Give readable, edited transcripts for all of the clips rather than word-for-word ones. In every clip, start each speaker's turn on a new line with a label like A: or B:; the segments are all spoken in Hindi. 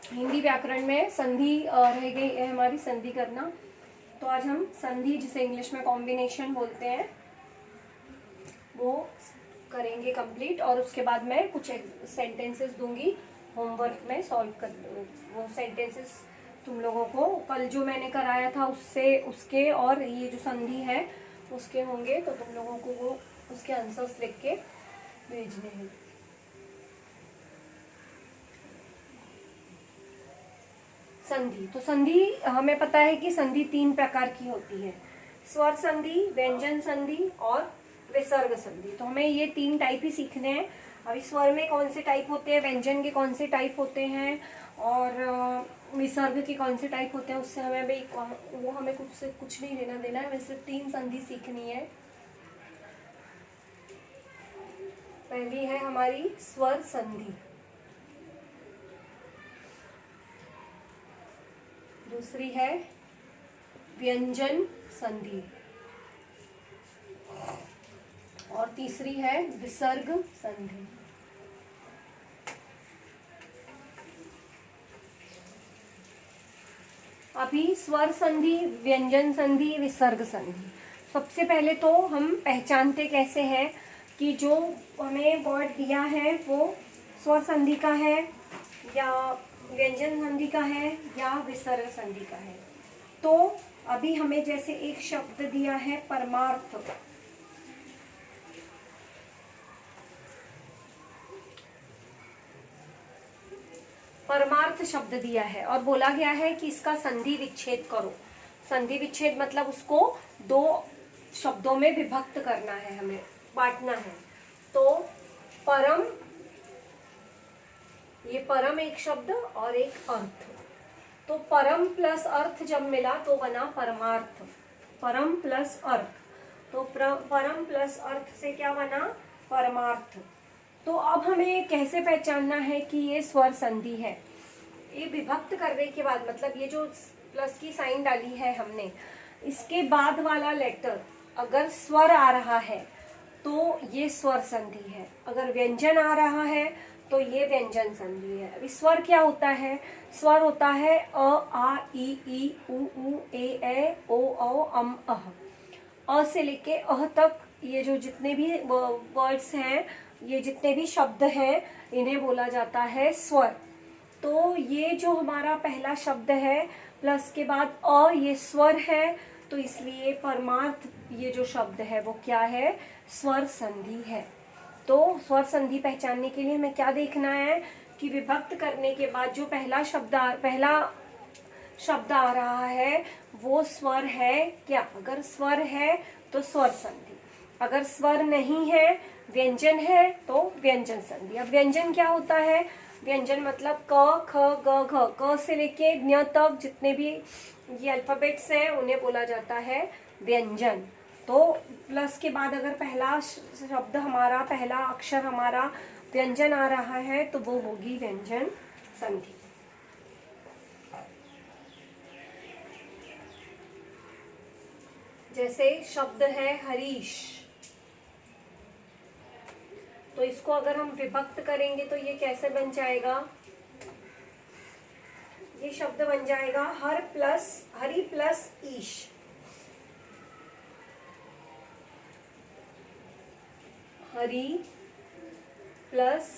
A: हिंदी व्याकरण में संधि रह गई है हमारी, संधि करना। तो आज हम संधि, जिसे इंग्लिश में कॉम्बिनेशन बोलते हैं, वो करेंगे कंप्लीट। और उसके बाद मैं कुछ सेंटेंसेस दूंगी होमवर्क में सॉल्व कर। वो सेंटेंसेस तुम लोगों को कल जो मैंने कराया था उससे, उसके और ये जो संधि है उसके होंगे, तो तुम लोगों को वो उसके आंसर्स लिख के भेजने हैं। संधि, तो संधि हमें पता है कि संधि 3 प्रकार की होती है, स्वर संधि, व्यंजन संधि और विसर्ग संधि। तो हमें ये 3 टाइप ही सीखने हैं। अभी स्वर में कौन से टाइप होते हैं, व्यंजन के कौन से टाइप होते हैं और विसर्ग के कौन से टाइप होते हैं, उससे हमें अभी वो हमें कुछ नहीं लेना देना है। हमें सिर्फ 3 संधि सीखनी है। पहली है हमारी स्वर संधि, दूसरी है व्यंजन संधि और तीसरी है विसर्ग संधि। अभी स्वर संधि, व्यंजन संधि, विसर्ग संधि। सबसे पहले तो हम पहचानते कैसे हैं कि जो हमें वर्ड दिया है वो स्वर संधि का है या व्यंजन संधि का है या विसर्ग संधि का है। तो अभी हमें जैसे एक शब्द दिया है परमार्थ, परमार्थ शब्द दिया है और बोला गया है कि इसका संधि विच्छेद करो। संधि विच्छेद मतलब उसको 2 शब्दों में विभक्त करना है, हमें बांटना है। तो परम, ये परम एक शब्द और एक अर्थ। तो परम प्लस अर्थ जब मिला तो बना परमार्थ, परम प्लस अर्थ। तो परम प्लस अर्थ से क्या बना, परमार्थ। तो अब हमें कैसे पहचानना है कि ये स्वर संधि है। ये विभक्त करने के बाद, मतलब ये जो प्लस की साइन डाली है हमने, इसके बाद वाला लेटर अगर स्वर आ रहा है तो ये स्वर संधि है, अगर व्यंजन आ रहा है तो ये व्यंजन संधि है। अभी स्वर क्या होता है, स्वर होता है अ, आ, ई, उ, ए, ओ, अम, अह। अ से लेके अह तक ये जो जितने भी वर्ड्स हैं, ये जितने भी शब्द हैं, इन्हें बोला जाता है स्वर। तो ये जो हमारा पहला शब्द है प्लस के बाद अ, ये स्वर है, तो इसलिए परमार्थ ये जो शब्द है वो क्या है, स्वर संधि है। तो स्वर संधि पहचानने के लिए हमें क्या देखना है कि विभक्त करने के बाद जो पहला शब्द आ रहा है वो स्वर है क्या। अगर स्वर है तो स्वर संधि, अगर स्वर नहीं है, व्यंजन है, तो व्यंजन संधि। अब व्यंजन क्या होता है, व्यंजन मतलब क, ख, ग, घ, क से लेके ञ तक जितने भी ये अल्फाबेट्स हैं उन्हें बोला जाता है व्यंजन। तो प्लस के बाद अगर पहला शब्द हमारा, पहला अक्षर हमारा व्यंजन आ रहा है तो वो होगी व्यंजन संधि। जैसे शब्द है हरीश, तो इसको अगर हम विभक्त करेंगे तो ये कैसे बन जाएगा, ये शब्द बन जाएगा हरि प्लस ईश। हरि प्लस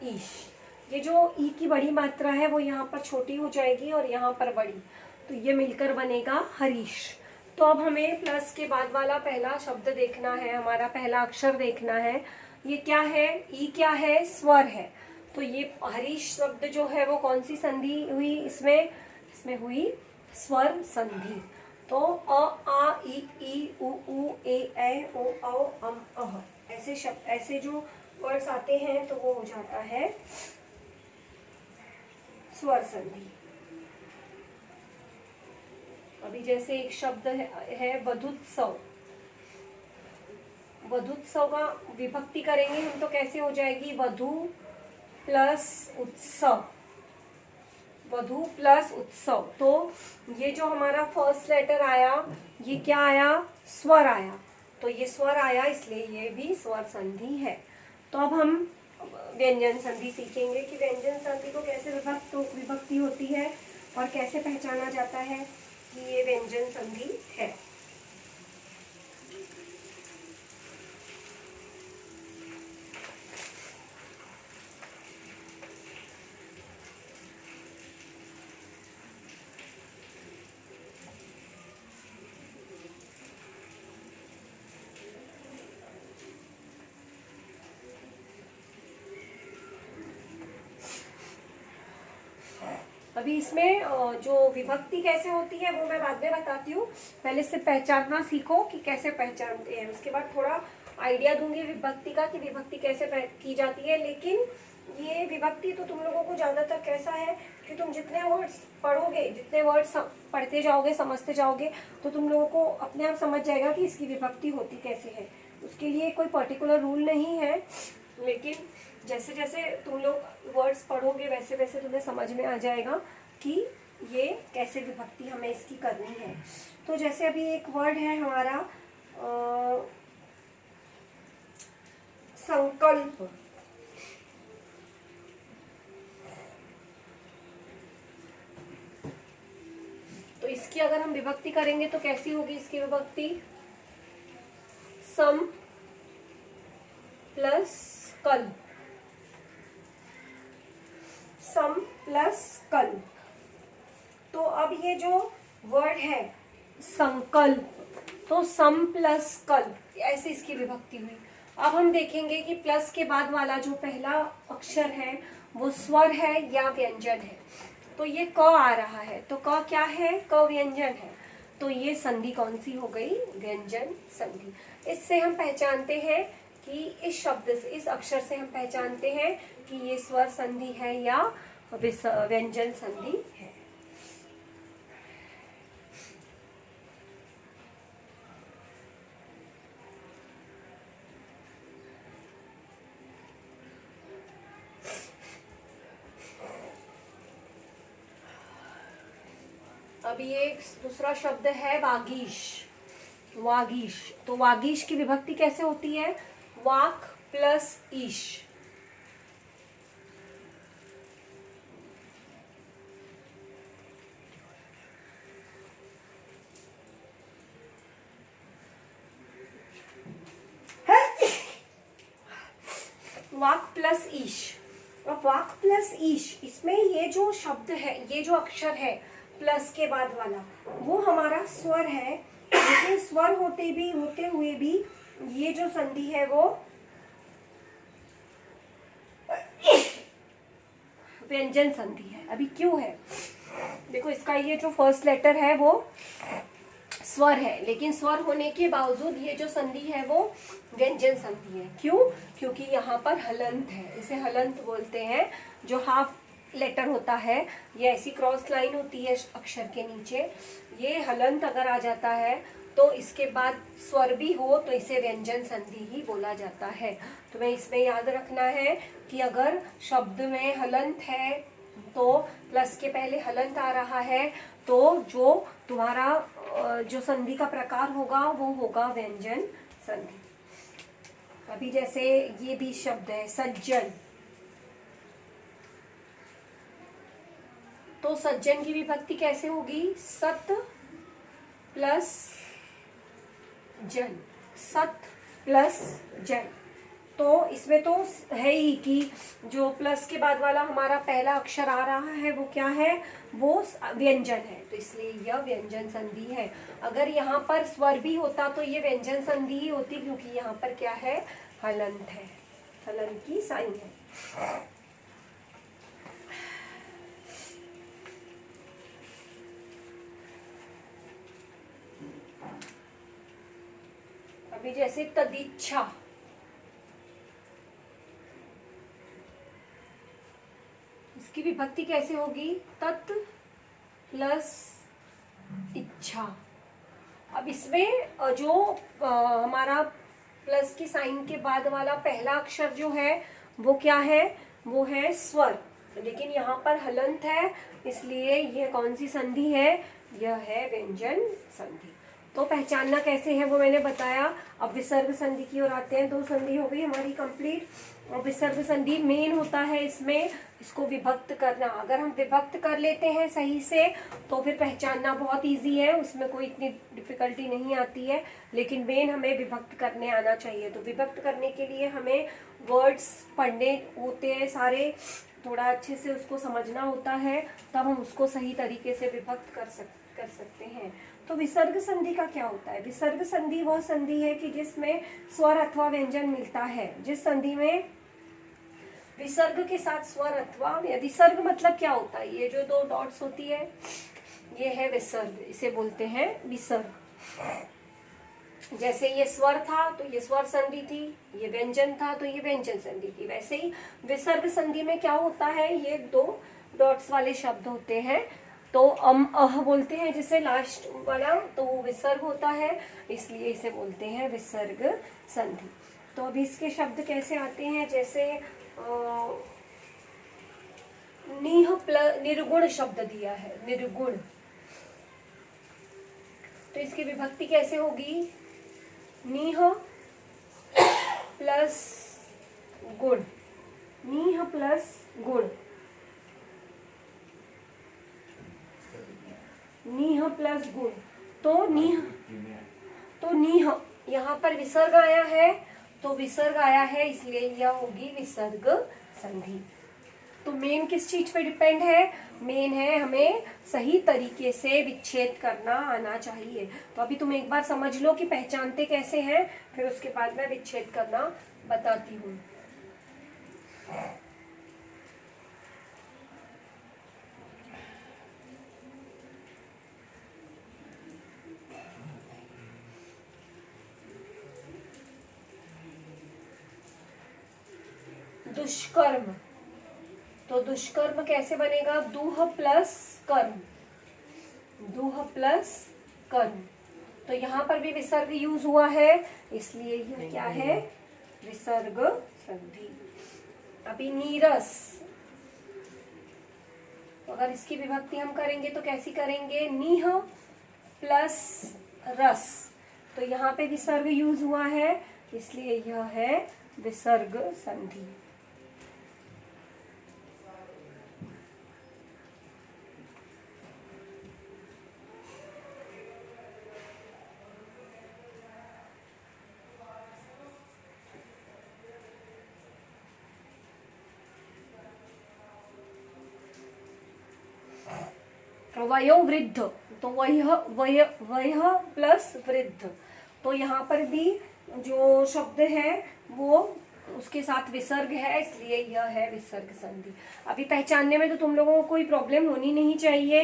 A: ईश। ये जो ई की बड़ी मात्रा है वो यहाँ पर छोटी हो जाएगी और यहाँ पर बड़ी, तो ये मिलकर बनेगा हरीश। तो अब हमें प्लस के बाद वाला पहला शब्द देखना है, हमारा पहला अक्षर देखना है। ये क्या है, ई क्या है, स्वर है। तो ये हरीश शब्द जो है वो कौन सी संधि हुई, इसमें हुई स्वर संधि। तो अ, आ, ई, उ, ए, ओ, अम, अह, ऐसे शब्द, ऐसे जो वर्ड्स आते हैं तो वो हो जाता है स्वर संधि। अभी जैसे एक शब्द है वधुत्सव, वधुत्सव का विभक्ति करेंगे हम तो कैसे हो जाएगी, वधु प्लस उत्सव, वधु प्लस उत्सव। तो ये जो हमारा फर्स्ट लेटर आया ये क्या आया, स्वर आया। तो ये स्वर आया इसलिए ये भी स्वर संधि है। तो अब हम व्यंजन संधि सीखेंगे कि व्यंजन संधि को कैसे विभक्ति होती है और कैसे पहचाना जाता है कि ये व्यंजन संधि है। अभी इसमें जो विभक्ति कैसे होती है वो मैं बाद में बताती हूँ, पहले से पहचानना सीखो कि कैसे पहचानते हैं, उसके बाद थोड़ा आइडिया दूंगी विभक्ति का कि विभक्ति कैसे की जाती है। लेकिन ये विभक्ति तो तुम लोगों को ज़्यादातर कैसा है कि तुम जितने वर्ड्स पढ़ोगे, जितने वर्ड्स पढ़ते जाओगे, समझते जाओगे, तो तुम लोगों को अपने आप समझ जाएगा कि इसकी विभक्ति होती कैसे है। उसके लिए कोई पर्टिकुलर रूल नहीं है, लेकिन जैसे जैसे तुम लोग वर्ड्स पढ़ोगे वैसे वैसे तुम्हें समझ में आ जाएगा कि ये कैसे विभक्ति हमें इसकी करनी है। तो जैसे अभी एक वर्ड है हमारा संकल्प। तो इसकी अगर हम विभक्ति करेंगे तो कैसी होगी इसकी विभक्ति? सम प्लस कल, सम प्लस कल। तो अब ये जो वर्ड है संकल्प, तो सम प्लस कल, ऐसे इसकी विभक्ति हुई। अब हम देखेंगे कि प्लस के बाद वाला जो पहला अक्षर है वो स्वर है या व्यंजन है। तो ये क आ रहा है, तो क क्या है? क व्यंजन है। तो ये संधि कौन सी हो गई? व्यंजन संधि। इससे हम पहचानते हैं कि इस शब्द से, इस अक्षर से हम पहचानते हैं कि ये स्वर संधि है या व्यंजन संधि है। अभी एक दूसरा शब्द है वागीश। वागीश, तो वागीश की विभक्ति कैसे होती है? वाक प्लस ईश। वाक प्लस ईश। अब वाक प्लस ईश, इसमें ये जो शब्द है, ये जो अक्षर है प्लस के बाद वाला, वो हमारा स्वर है। लेकिन स्वर होते हुए भी ये जो संधि है वो व्यंजन संधि है। अभी क्यों है? देखो, इसका ये जो फर्स्ट लेटर है वो स्वर है, लेकिन स्वर होने के बावजूद ये जो संधि है वो व्यंजन संधि है। क्यों? क्योंकि यहाँ पर हलंत है, इसे हलंत बोलते हैं। जो हाफ लेटर होता है, ये ऐसी क्रॉस लाइन होती है अक्षर के नीचे, ये हलंत अगर आ जाता है तो इसके बाद स्वर भी हो तो इसे व्यंजन संधि ही बोला जाता है। तो मैं इसमें याद रखना है कि अगर शब्द में हलंत है तो प्लस के पहले हलंत आ रहा है, तो जो तुम्हारा जो संधि का प्रकार होगा वो होगा व्यंजन संधि। अभी जैसे ये भी शब्द है सज्जन, तो सज्जन की विभक्ति कैसे होगी? सत प्लस जन, सत प्लस जन। तो इसमें तो है ही कि जो प्लस के बाद वाला हमारा पहला अक्षर आ रहा है वो क्या है? वो व्यंजन है, तो इसलिए यह व्यंजन संधि है। अगर यहाँ पर स्वर भी होता तो ये व्यंजन संधि ही होती, क्योंकि यहाँ पर क्या है? हलंत है, हलंत की साइन है। अभी जैसे तदिच्छा, इसकी विभक्ति कैसे होगी? तत् प्लस इच्छा। अब इसमें जो हमारा प्लस की साइन के बाद वाला पहला अक्षर जो है वो क्या है? वो है स्वर, लेकिन यहाँ पर हलंत है, इसलिए यह कौन सी संधि है? यह है व्यंजन संधि। तो पहचानना कैसे है वो मैंने बताया। अब विसर्ग संधि की ओर आते हैं। 2 संधि हो गई हमारी कंप्लीट। और विसर्ग संधि मेन होता है इसमें इसको विभक्त करना। अगर हम विभक्त कर लेते हैं सही से तो फिर पहचानना बहुत इजी है, उसमें कोई इतनी डिफिकल्टी नहीं आती है। लेकिन मेन हमें विभक्त करने आना चाहिए। तो विभक्त करने के लिए हमें वर्ड्स पढ़ने होते हैं सारे, थोड़ा अच्छे से उसको समझना होता है, तब हम उसको सही तरीके से विभक्त कर सकते हैं। तो विसर्ग संधि का क्या होता है? विसर्ग संधि वह संधि है कि जिसमें स्वर अथवा व्यंजन मिलता है। जिस संधि में विसर्ग के साथ स्वर अथवा, विसर्ग मतलब क्या होता है? ये जो 2 डॉट्स होती है ये है विसर्ग, इसे बोलते हैं विसर्ग। जैसे ये स्वर था तो ये स्वर संधि थी, ये व्यंजन था तो ये व्यंजन संधि थी। वैसे ही विसर्ग संधि में क्या होता है, ये 2 डॉट्स वाले शब्द होते हैं। तो अह बोलते हैं जिसे लास्ट वाला, तो वो विसर्ग होता है, इसलिए इसे बोलते हैं विसर्ग संधि। तो अभी इसके शब्द कैसे आते हैं, जैसे निर्गुण शब्द दिया है, निर्गुण, तो इसकी विभक्ति कैसे होगी? नीह प्लस गुण, नीह प्लस गुण, नीह प्लस गुण। तो नीह यहाँ पर विसर्ग आया है, तो विसर्ग आया है इसलिए यह होगी विसर्ग संधि। तो मेन किस चीज पे डिपेंड है? मेन है हमें सही तरीके से विच्छेद करना आना चाहिए। तो अभी तुम एक बार समझ लो कि पहचानते कैसे हैं, फिर उसके बाद मैं विच्छेद करना बताती हूँ। दुष्कर्म, तो दुष्कर्म कैसे बनेगा? दूह प्लस कर्म, दूह प्लस कर्म। तो यहाँ पर भी विसर्ग यूज हुआ है, इसलिए यह क्या है? विसर्ग संधि। अभी नीरस, तो अगर इसकी विभक्ति हम करेंगे तो कैसी करेंगे? नीह प्लस रस, तो यहाँ पे विसर्ग यूज हुआ है, इसलिए यह है विसर्ग संधि। वयोवृद्ध, तो वय प्लस वृद्ध, तो यहाँ पर भी जो शब्द है वो उसके साथ विसर्ग है, इसलिए यह है विसर्ग संधि। अभी पहचानने में तो तुम लोगों को कोई प्रॉब्लम होनी नहीं चाहिए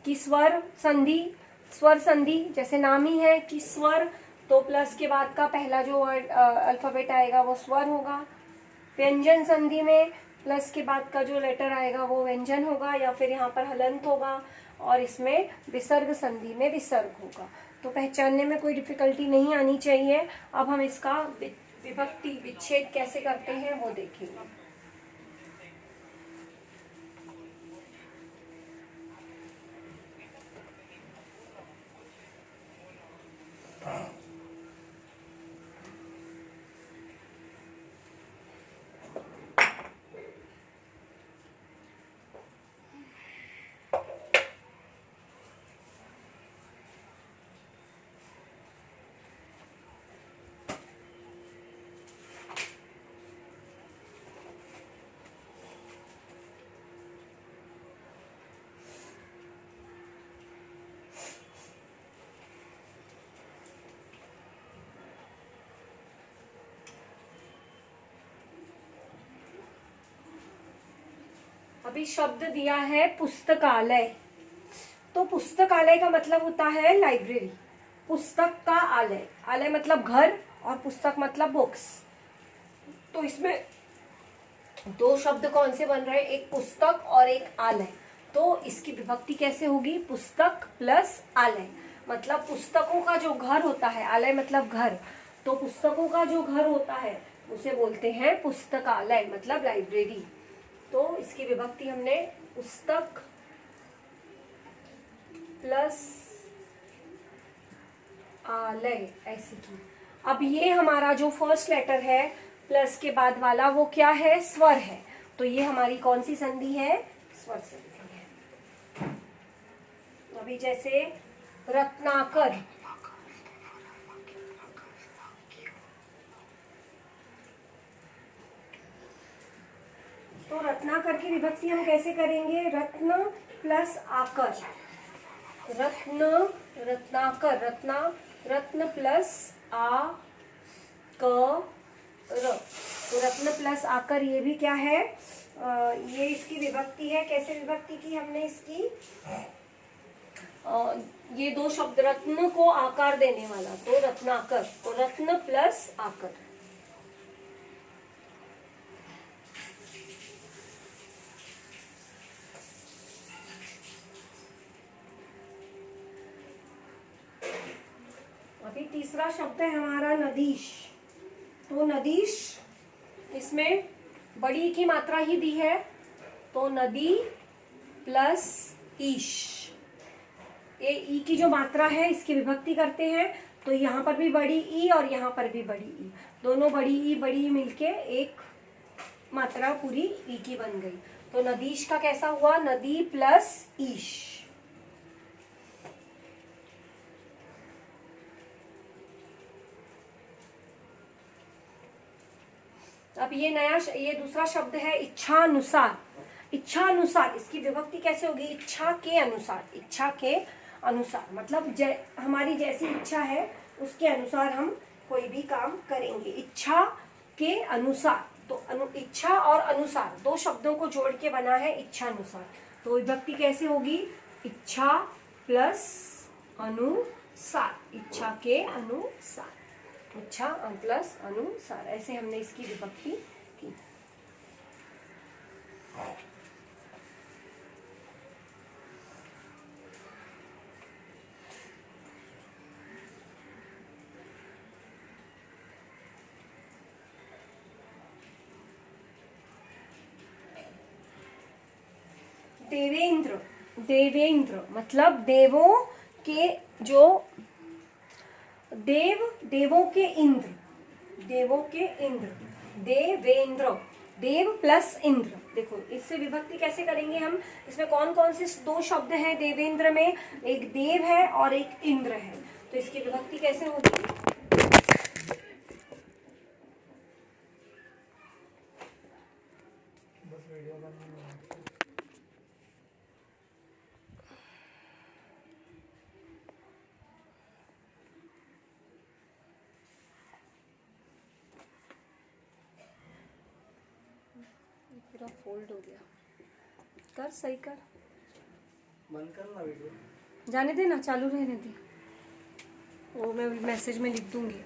A: कि स्वर संधि जैसे नाम ही है कि स्वर, तो प्लस के बाद का पहला जो अल्फाबेट आएगा वो स्वर होगा। व्यंजन संधि में प्लस के बाद का जो लेटर आएगा वो व्यंजन होगा या फिर यहाँ पर हलंत होगा, और इसमें विसर्ग संधि में विसर्ग होगा। तो पहचानने में कोई डिफिकल्टी नहीं आनी चाहिए। अब हम इसका विभक्ति विच्छेद कैसे करते हैं वो देखेंगे। अभी शब्द दिया है पुस्तकालय, तो पुस्तकालय का मतलब होता है लाइब्रेरी। पुस्तक का आलय, आलय मतलब घर और पुस्तक मतलब बुक्स। तो इसमें 2 शब्द कौन से बन रहे हैं? एक पुस्तक और एक आलय। तो इसकी विभक्ति कैसे होगी? पुस्तक प्लस आलय, मतलब पुस्तकों का जो घर होता है, आलय मतलब घर, तो पुस्तकों का जो घर होता है उसे बोलते हैं पुस्तकालय, मतलब लाइब्रेरी। तो इसकी विभक्ति हमने पुस्तक प्लस आलय, ऐसे की। अब ये हमारा जो फर्स्ट लेटर है प्लस के बाद वाला वो क्या है, स्वर है, तो ये हमारी कौन सी संधि है, स्वर संधि है। अभी जैसे रत्नाकर, तो रत्नाकर की विभक्ति हम कैसे करेंगे, रत्न प्लस आकर, रत्न, रत्नाकर, रत्न प्लस आ क र, तो रत्न प्लस आकर, ये भी क्या है, ये इसकी विभक्ति है। कैसे विभक्ति की हमने इसकी, ये दो शब्द रत्न को आकार देने वाला, तो रत्नाकर, तो रत्न प्लस आकर। अभी तीसरा शब्द है हमारा नदीश, तो नदीश, इसमें बड़ी की मात्रा ही दी है, तो नदी प्लस ईश, ये ई की जो मात्रा है इसकी विभक्ति करते हैं, तो यहाँ पर भी बड़ी ई और यहाँ पर भी बड़ी ई, दोनों बड़ी ई मिलके एक मात्रा पूरी ई की बन गई, तो नदीश का कैसा हुआ, नदी प्लस ईश। अब ये दूसरा शब्द है इच्छानुसार, इच्छानुसार, इसकी विभक्ति कैसे होगी, इच्छा के अनुसार, इच्छा के अनुसार, मतलब हमारी जैसी इच्छा है उसके अनुसार हम कोई भी काम करेंगे, इच्छा के अनुसार, तो इच्छा और अनुसार दो शब्दों को जोड़ के बना है इच्छानुसार, तो विभक्ति कैसे होगी, इच्छा प्लस अनुसार, इच्छा के अनुसार, इच्छा प्लस अनुसार, ऐसे हमने इसकी विभक्ति की। देवेंद्र, देवेंद्र मतलब देवों के जो देवों के इंद्र, देवों के इंद्र, देवेंद्र, देव प्लस इंद्र। देखो इससे विभक्ति कैसे करेंगे हम, इसमें कौन कौन से दो शब्द हैं देवेंद्र में, एक देव है और एक इंद्र है, तो इसकी विभक्ति कैसे होगी, पूरा फोल्ड हो गया, कर सही कर,
B: बंद करना वीडियो,
A: जाने दे ना, चालू रहने दे, वो मैं मैसेज में लिख दूंगी।